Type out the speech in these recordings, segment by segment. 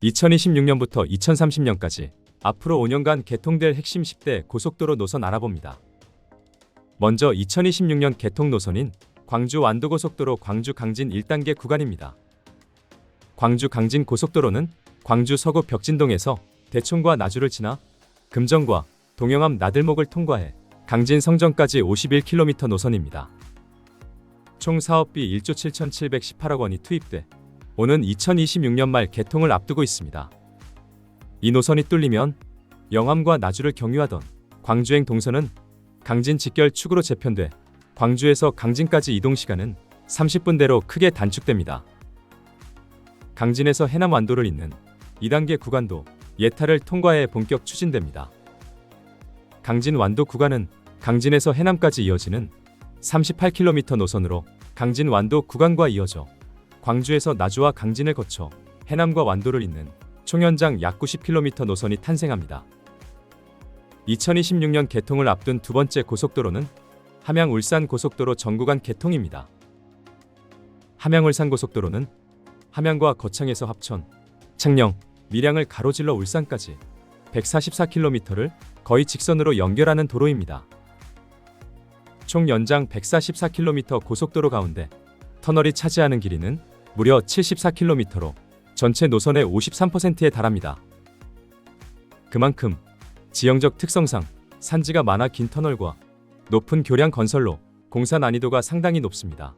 2026년부터 2030년까지 앞으로 5년간 개통될 핵심 10대 고속도로 노선 알아봅니다. 먼저 2026년 개통 노선인 광주 완도고속도로 광주 강진 1단계 구간입니다. 광주 강진 고속도로는 광주 서구 벽진동에서 대촌과 나주를 지나 금정과 동영암 나들목을 통과해 강진 성전까지 51km 노선입니다. 총 사업비 1조 7,718억 원이 투입돼 오는 2026년 말 개통을 앞두고 있습니다. 이 노선이 뚫리면 영암과 나주를 경유하던 광주행 동선은 강진 직결 축으로 재편돼 광주에서 강진까지 이동 시간은 30분대로 크게 단축됩니다. 강진에서 해남 완도를 잇는 2단계 구간도 예타를 통과해 본격 추진됩니다. 강진 완도 구간은 강진에서 해남까지 이어지는 38km 노선으로 강진 완도 구간과 이어져 광주에서 나주와 강진을 거쳐 해남과 완도를 잇는 총연장 약 90km 노선이 탄생합니다. 2026년 개통을 앞둔 두 번째 고속도로는 함양-울산 고속도로 전구간 개통입니다. 함양-울산 고속도로는 함양과 거창에서 합천, 창녕, 밀양을 가로질러 울산까지 144km를 거의 직선으로 연결하는 도로입니다. 총 연장 144km 고속도로 가운데 터널이 차지하는 길이는 무려 74km로 전체 노선의 53%에 달합니다. 그만큼 지형적 특성상 산지가 많아 긴 터널과 높은 교량 건설로 공사 난이도가 상당히 높습니다.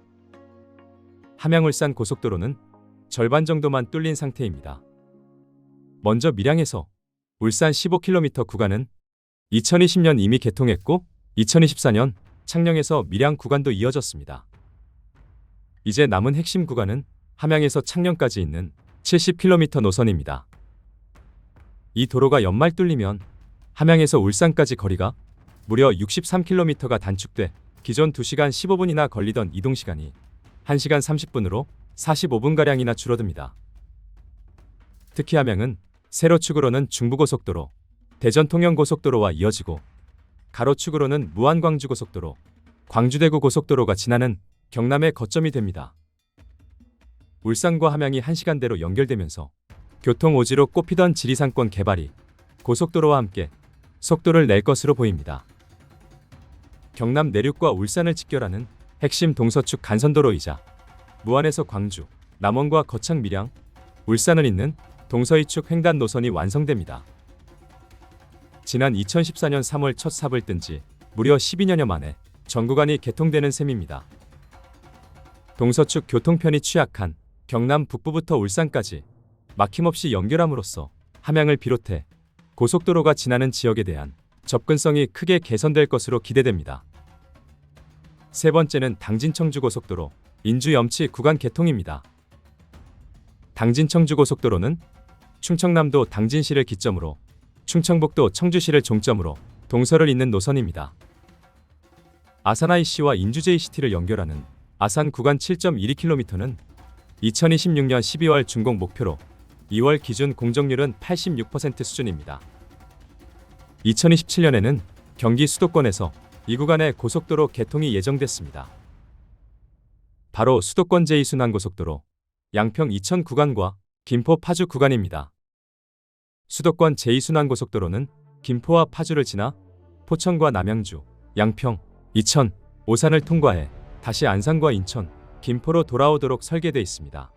함양-울산 고속도로는 절반 정도만 뚫린 상태입니다. 먼저 밀양에서 울산 15km 구간은 2020년 이미 개통했고 2024년 창녕에서 밀양 구간도 이어졌습니다. 이제 남은 핵심 구간은 함양에서 창녕까지 있는 70km 노선입니다. 이 도로가 연말 뚫리면 함양에서 울산까지 거리가 무려 63km가 단축돼 기존 2시간 15분이나 걸리던 이동시간이 1시간 30분으로 45분가량이나 줄어듭니다. 특히 함양은 세로축으로는 중부고속도로, 대전통영고속도로와 이어지고 가로축으로는 무안광주고속도로, 광주대구 고속도로가 지나는 경남의 거점이 됩니다. 울산과 함양이 1시간대로 연결되면서 교통오지로 꼽히던 지리산권 개발이 고속도로와 함께 속도를 낼 것으로 보입니다. 경남 내륙과 울산을 직결하는 핵심 동서축 간선도로이자 무안에서 광주, 남원과 거창 밀양, 울산을 잇는 동서이축 횡단 노선이 완성됩니다. 지난 2014년 3월 첫 삽을 뜬 지 무려 12년여 만에 전 구간이 개통되는 셈입니다. 동서축 교통편이 취약한 경남 북부부터 울산까지 막힘없이 연결함으로써 함양을 비롯해 고속도로가 지나는 지역에 대한 접근성이 크게 개선될 것으로 기대됩니다. 세 번째는 당진-청주고속도로 인주-염치 구간 개통입니다. 당진-청주고속도로는 충청남도 당진시를 기점으로 충청북도 청주시를 종점으로 동서를 잇는 노선입니다. 아산 IC와 인주 JCT를 연결하는 아산 구간 7.12km는 2026년 12월 준공 목표로 2월 기준 공정률은 86% 수준입니다. 2027년에는 경기 수도권에서 이 구간의 고속도로 개통이 예정됐습니다. 바로 수도권 제2순환고속도로 양평 이천 구간과 김포 파주 구간입니다. 수도권 제2순환고속도로는 김포와 파주를 지나 포천과 남양주, 양평, 이천, 오산을 통과해 다시 안산과 인천, 김포로 돌아오도록 설계되어 있습니다.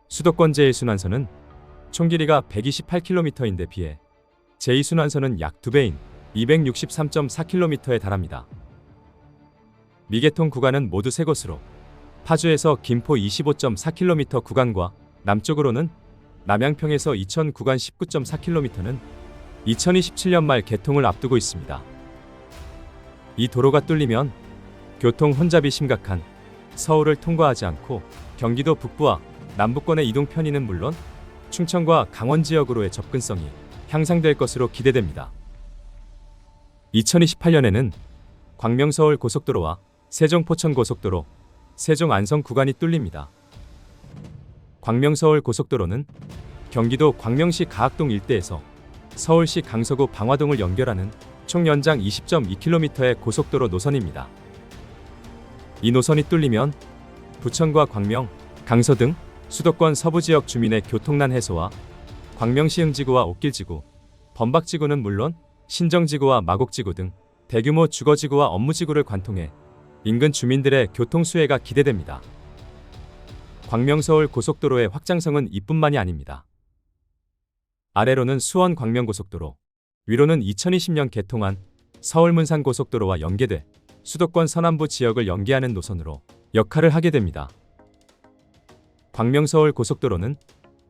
수도권 제1순환선은 총 길이가 128km인데 비해 제2순환선은 약 2배인 263.4km에 달합니다. 미개통 구간은 모두 세 곳으로 파주에서 김포 25.4km 구간과 남쪽으로는 남양평에서 이천 구간 19.4km는 2027년 말 개통을 앞두고 있습니다. 이 도로가 뚫리면 교통 혼잡이 심각한 서울을 통과하지 않고 경기도 북부와 남부권의 이동 편의는 물론 충청과 강원 지역으로의 접근성이 향상될 것으로 기대됩니다. 2028년에는 광명-서울 고속도로와 세종-포천 고속도로, 세종-안성 구간이 뚫립니다. 광명-서울 고속도로는 경기도 광명시 가학동 일대에서 서울시 강서구 방화동을 연결하는 총 연장 20.2km의 고속도로 노선입니다. 이 노선이 뚫리면 부천과 광명, 강서 등 수도권 서부 지역 주민의 교통난 해소와 광명시 흥지구와 옥길지구, 범박지구는 물론 신정지구와 마곡지구 등 대규모 주거지구와 업무지구를 관통해 인근 주민들의 교통 수혜가 기대됩니다. 광명-서울 고속도로의 확장성은 이뿐만이 아닙니다. 아래로는 수원 광명고속도로, 위로는 2020년 개통한 서울-문산 고속도로와 연계돼 수도권 서남부 지역을 연계하는 노선으로 역할을 하게 됩니다. 광명-서울 고속도로는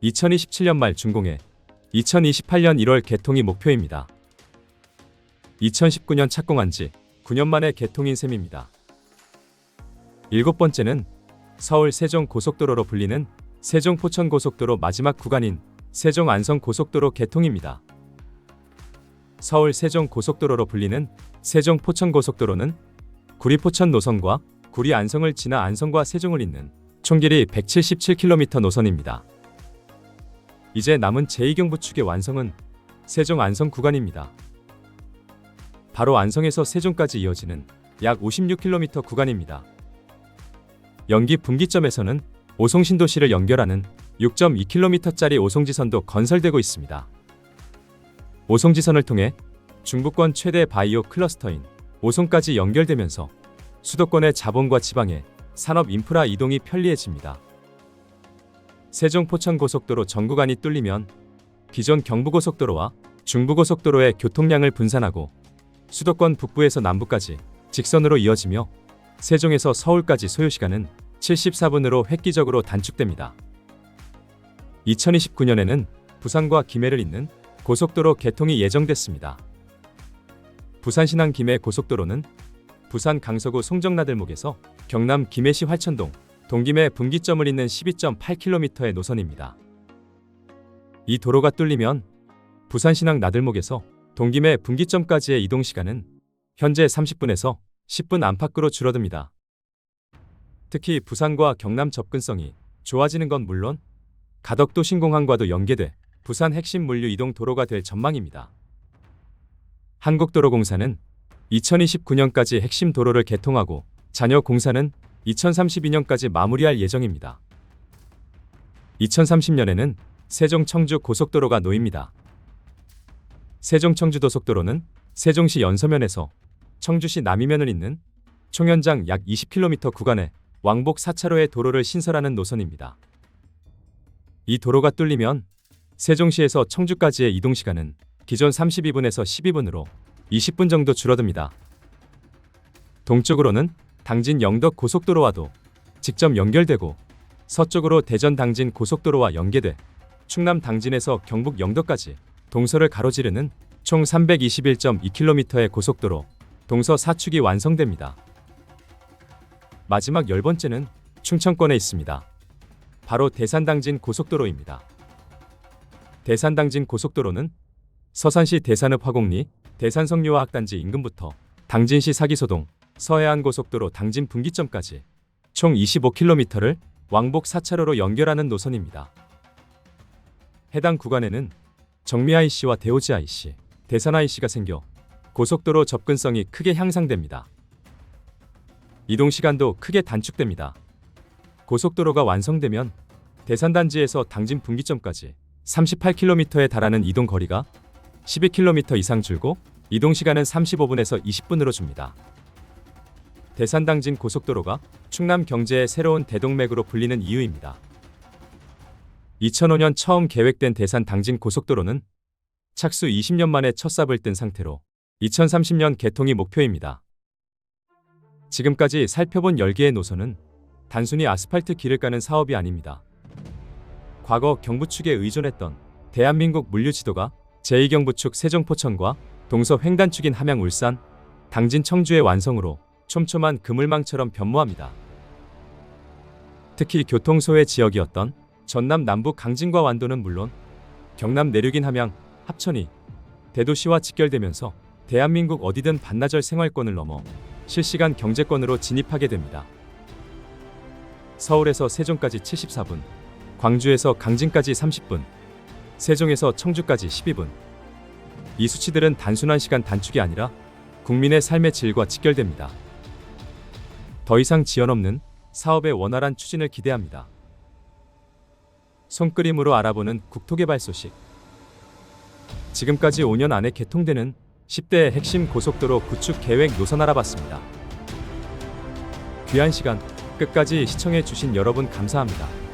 2027년 말 준공해 2028년 1월 개통이 목표입니다. 2019년 착공한 지 9년 만에 개통인 셈입니다. 일곱 번째는 서울 세종 고속도로로 불리는 세종 포천 고속도로 마지막 구간인 세종 안성 고속도로 개통입니다. 서울 세종 고속도로로 불리는 세종 포천 고속도로는 구리 포천 노선과 구리 안성을 지나 안성과 세종을 잇는 총 길이 177km 노선입니다. 이제 남은 제2경부축의 완성은 세종 안성 구간입니다. 바로 안성에서 세종까지 이어지는 약 56km 구간입니다. 연기 분기점에서는 오송신도시를 연결하는 6.2km짜리 오송지선도 건설되고 있습니다. 오송지선을 통해 중부권 최대 바이오 클러스터인 오송까지 연결되면서 수도권의 자본과 지방의 산업 인프라 이동이 편리해집니다. 세종 포천 고속도로 전 구간이 뚫리면 기존 경부고속도로와 중부고속도로의 교통량을 분산하고 수도권 북부에서 남부까지 직선으로 이어지며 세종에서 서울까지 소요시간은 74분으로 획기적으로 단축됩니다. 2029년에는 부산과 김해를 잇는 고속도로 개통이 예정됐습니다. 부산신항 김해 고속도로는 부산 강서구 송정나들목에서 경남 김해시 활천동, 동김해 분기점을 잇는 12.8km의 노선입니다. 이 도로가 뚫리면 부산신항 나들목에서 동김해 분기점까지의 이동시간은 현재 30분에서 10분 안팎으로 줄어듭니다. 특히 부산과 경남 접근성이 좋아지는 건 물론 가덕도 신공항과도 연계돼 부산 핵심 물류 이동 도로가 될 전망입니다. 한국도로공사는 2029년까지 핵심 도로를 개통하고 잔여 공사는 2032년까지 마무리할 예정입니다. 2030년에는 세종 청주 고속도로가 놓입니다. 세종 청주고속도로는 세종시 연서면에서 청주시 남이면을 잇는 총 연장 약 20km 구간의 왕복 4차로의 도로를 신설하는 노선입니다. 이 도로가 뚫리면 세종시에서 청주까지의 이동시간은 기존 32분에서 12분으로 20분 정도 줄어듭니다. 동쪽으로는 당진 영덕 고속도로와도 직접 연결되고 서쪽으로 대전 당진 고속도로와 연계돼 충남 당진에서 경북 영덕까지 동서를 가로지르는 총 321.2km의 고속도로 동서 사축이 완성됩니다. 마지막 10번째는 충청권에 있습니다. 바로 대산당진 고속도로입니다. 대산당진 고속도로는 서산시 대산읍 화곡리 대산성류화학단지 인근부터 당진시 사기소동 서해안고속도로 당진 분기점까지 총 25km를 왕복 4차로로 연결하는 노선입니다. 해당 구간에는 정미-IC와 대오지-IC, 대산-IC가 생겨 고속도로 접근성이 크게 향상됩니다. 이동시간도 크게 단축됩니다. 고속도로가 완성되면 대산단지에서 당진 분기점까지 38km에 달하는 이동거리가 12km 이상 줄고 이동시간은 35분에서 20분으로 줍니다. 대산당진 고속도로가 충남 경제의 새로운 대동맥으로 불리는 이유입니다. 2005년 처음 계획된 대산당진 고속도로는 착수 20년 만에 첫 삽을 뜬 상태로 2030년 개통이 목표입니다. 지금까지 살펴본 10개의 노선은 단순히 아스팔트 길을 까는 사업이 아닙니다. 과거 경부축에 의존했던 대한민국 물류지도가 제2경부축 세종포천과 동서 횡단축인 함양 울산, 당진 청주의 완성으로 촘촘한 그물망처럼 변모합니다. 특히 교통소외 지역이었던 전남 남부 강진과 완도는 물론 경남 내륙인 함양, 합천이 대도시와 직결되면서 대한민국 어디든 반나절 생활권을 넘어 실시간 경제권으로 진입하게 됩니다. 서울에서 세종까지 74분, 광주에서 강진까지 30분, 세종에서 청주까지 12분. 이 수치들은 단순한 시간 단축이 아니라 국민의 삶의 질과 직결됩니다. 더 이상 지연 없는 사업의 원활한 추진을 기대합니다. 손그림으로 알아보는 국토개발 소식. 지금까지 5년 안에 개통되는 10대의 핵심 고속도로 구축 계획 노선 알아봤습니다. 귀한 시간 끝까지 시청해 주신 여러분 감사합니다.